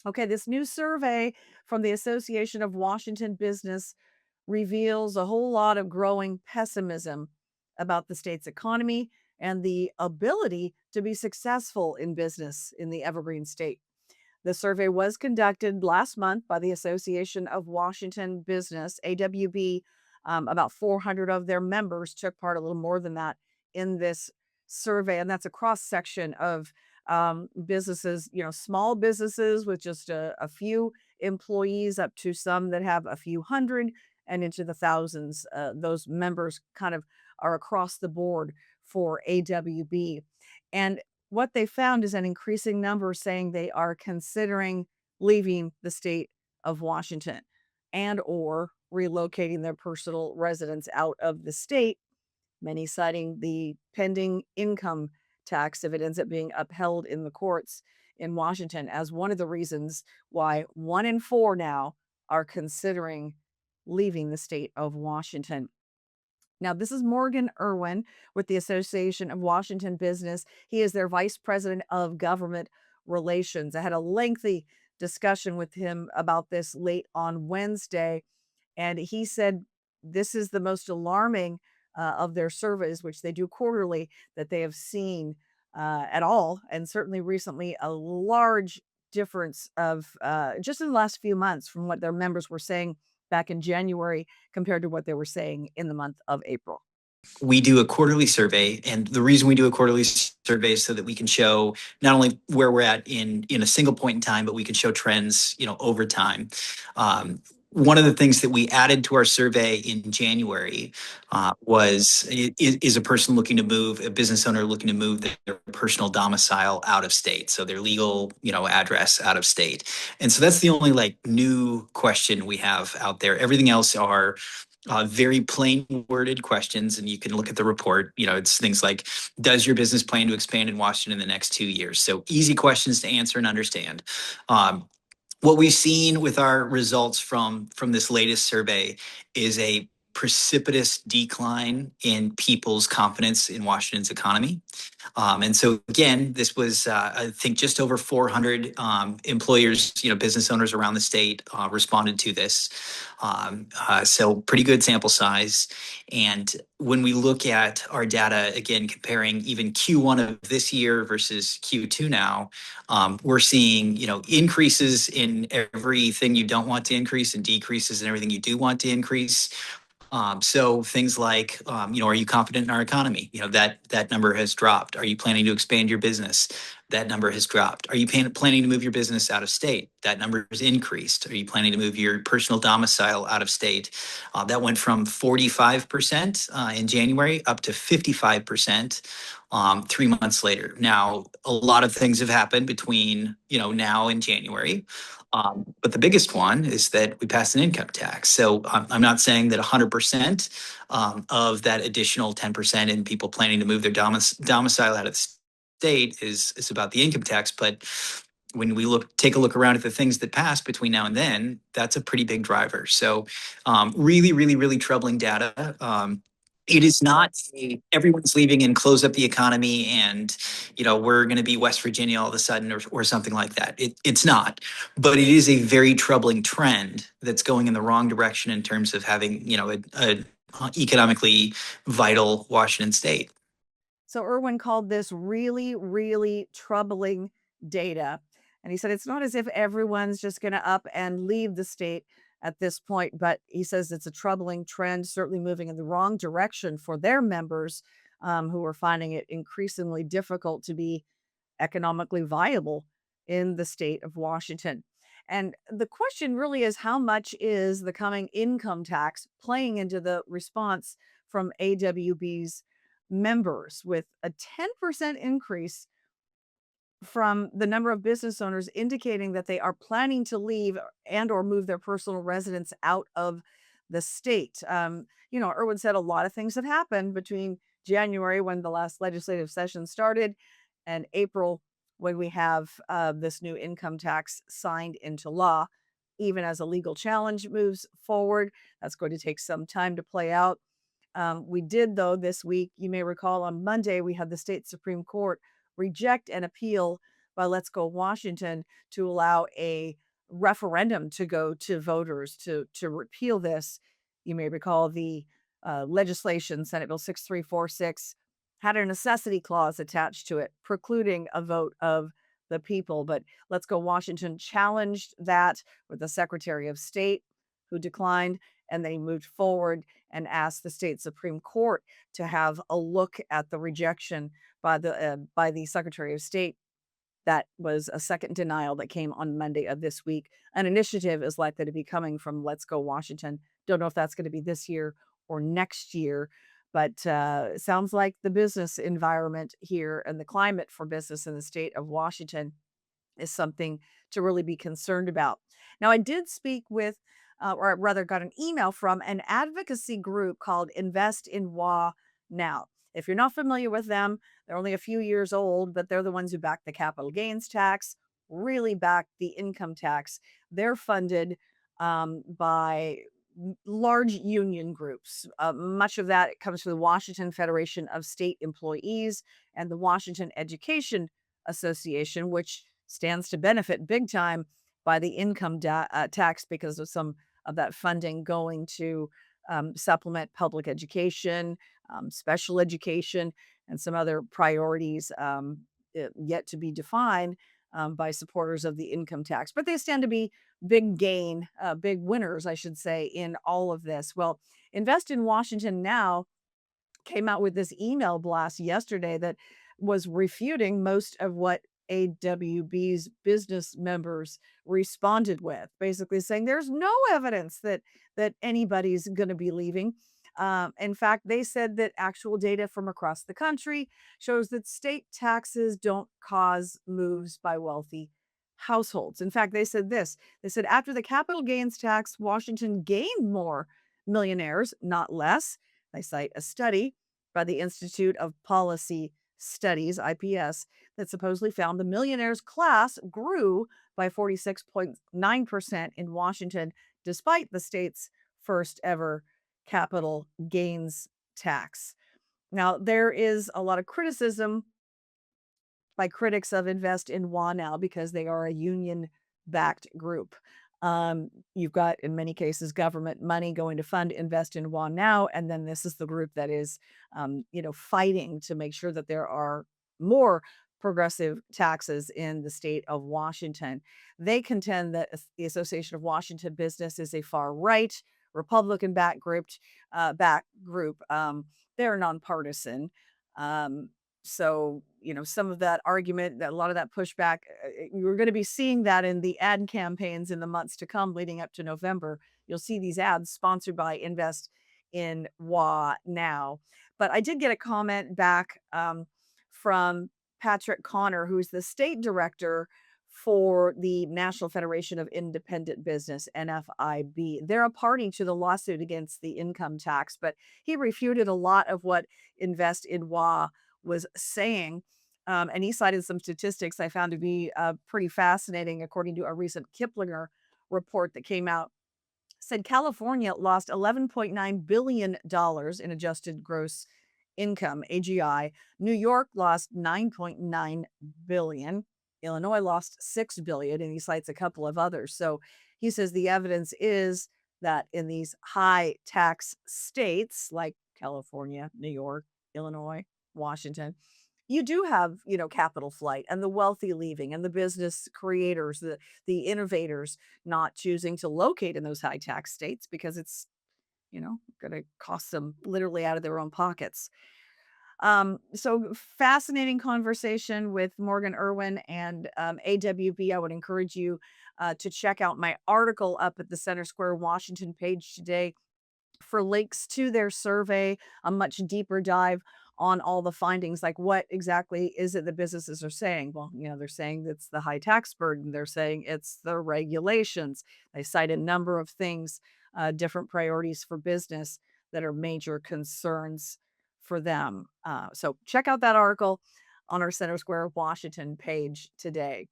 Okay, this new survey from the Association of Washington Business reveals a whole lot of growing pessimism about the state's economy and the ability to be successful in business in the Evergreen State. The survey was conducted last month by the Association of Washington Business, AWB. About 400 of their members took part, a little more than that, in this survey. And that's a cross section of businesses, small businesses with just a few employees up to some that have a few hundred and into the thousands. Those members kind of are across the board for AWB. And what they found is an increasing number saying they are considering leaving the state of Washington and or relocating their personal residence out of the state, many citing the pending income tax if it ends up being upheld in the courts in Washington as one of the reasons why 1 in 4 now are considering leaving the state of Washington. Now, this is Morgan Irwin with the Association of Washington Business. He is their vice president of government relations. I had a lengthy discussion with him about this late on Wednesday, and he said this is the most alarming of their surveys, which they do quarterly, that they have seen at all. And certainly recently, a large difference of just in the last few months from what their members were saying back in January compared to what they were saying in the month of April. We do a quarterly survey, and the reason we do a quarterly survey is so that we can show not only where we're at in a single point in time, but we can show trends, over time. One of the things that we added to our survey in January is a person looking to move, a business owner looking to move their personal domicile out of state, so their legal, address out of state. And so that's the only new question we have out there. Everything else are very plain worded questions, and you can look at the report. It's things like, does your business plan to expand in Washington in the next 2 years? So easy questions to answer and understand. What we've seen with our results from this latest survey is a precipitous decline in people's confidence in Washington's economy. And so again, this was, I think, just over 400 employers, business owners around the state responded to this. So pretty good sample size. And when we look at our data, again, comparing even Q1 of this year versus Q2 now, we're seeing, increases in everything you don't want to increase and decreases in everything you do want to increase. So things like, are you confident in our economy? That number has dropped. Are you planning to expand your business? That number has dropped. Are you planning to move your business out of state? That number has increased. Are you planning to move your personal domicile out of state? That went from 45% in January up to 55% 3 months later. Now, a lot of things have happened between now and January. But the biggest one is that we passed an income tax. So I'm not saying that 100% of that additional 10% in people planning to move their domicile out of the state is about the income tax. But when we take a look around at the things that passed between now and then, that's a pretty big driver. So really, really, really troubling data. It is not everyone's leaving and close up the economy and, we're going to be West Virginia all of a sudden or something like that. It's not, but it is a very troubling trend that's going in the wrong direction in terms of having, a economically vital Washington state. So Irwin called this really, really troubling data. And he said it's not as if everyone's just going to up and leave the state at this point, but he says it's a troubling trend, certainly moving in the wrong direction for their members who are finding it increasingly difficult to be economically viable in the state of Washington. And the question really is, how much is the coming income tax playing into the response from AWB's members, with a 10% increase from the number of business owners indicating that they are planning to leave and or move their personal residence out of the state. Irwin said a lot of things have happened between January, when the last legislative session started, and April, when we have this new income tax signed into law. Even as a legal challenge moves forward, that's going to take some time to play out. We did, though, this week, you may recall on Monday, we had the state Supreme Court reject an appeal by Let's Go Washington to allow a referendum to go to voters to repeal this. You may recall the legislation, Senate Bill 6346, had a necessity clause attached to it, precluding a vote of the people. But Let's Go Washington challenged that with the Secretary of State, who declined, and they moved forward and asked the state Supreme Court to have a look at the rejection by the Secretary of State. That was a second denial that came on Monday of this week. An initiative is likely to be coming from Let's Go Washington. Don't know if that's going to be this year or next year, but it sounds like the business environment here and the climate for business in the state of Washington is something to really be concerned about. Now, I did speak with, or rather got an email from an advocacy group called Invest in WA Now. If you're not familiar with them, they're only a few years old, but they're the ones who back the capital gains tax, really back the income tax. They're funded by large union groups. Much of that comes from the Washington Federation of State Employees and the Washington Education Association, which stands to benefit big time by the tax because of some of that funding going to supplement public education, special education, and some other priorities yet to be defined by supporters of the income tax. But they stand to be big winners, I should say, in all of this. Well, Invest in Washington Now came out with this email blast yesterday that was refuting most of what AWB's business members responded with, basically saying there's no evidence that anybody's going to be leaving. In fact, they said that actual data from across the country shows that state taxes don't cause moves by wealthy households. In fact, they said this. They said after the capital gains tax, Washington gained more millionaires, not less. They cite a study by the Institute of Policy Studies, IPS, that supposedly found the millionaires class grew by 46.9% in Washington, despite the state's first ever capital gains tax. Now, there is a lot of criticism by critics of Invest in WA Now because they are a union backed group. You've got, in many cases, government money going to fund Invest in WA Now, and then this is the group that is, fighting to make sure that there are more progressive taxes in the state of Washington. They contend that the Association of Washington Business is a far right Republican back group. They're nonpartisan. Um, so, some of that argument, that a lot of that pushback, you're going to be seeing that in the ad campaigns in the months to come leading up to November. You'll see these ads sponsored by Invest in WA Now. But I did get a comment back from Patrick Connor, who's the state director for the National Federation of Independent Business, NFIB. They're a party to the lawsuit against the income tax, but he refuted a lot of what Invest in WA was saying. And he cited some statistics I found to be pretty fascinating, according to a recent Kiplinger report that came out. Said California lost $11.9 billion in adjusted gross income, AGI. New York lost 9.9 billion. Illinois lost 6 billion, and he cites a couple of others. So he says the evidence is that in these high tax states like California, New York, Illinois, Washington, you do have, capital flight and the wealthy leaving and the business creators, the innovators not choosing to locate in those high tax states because it's, going to cost them literally out of their own pockets. So fascinating conversation with Morgan Irwin and AWB. I would encourage you to check out my article up at the Center Square Washington page today for links to their survey, a much deeper dive on all the findings, like what exactly is it the businesses are saying? Well, they're saying it's the high tax burden. They're saying it's the regulations. They cite a number of things, different priorities for business that are major concerns for them. So check out that article on our Center Square Washington page today.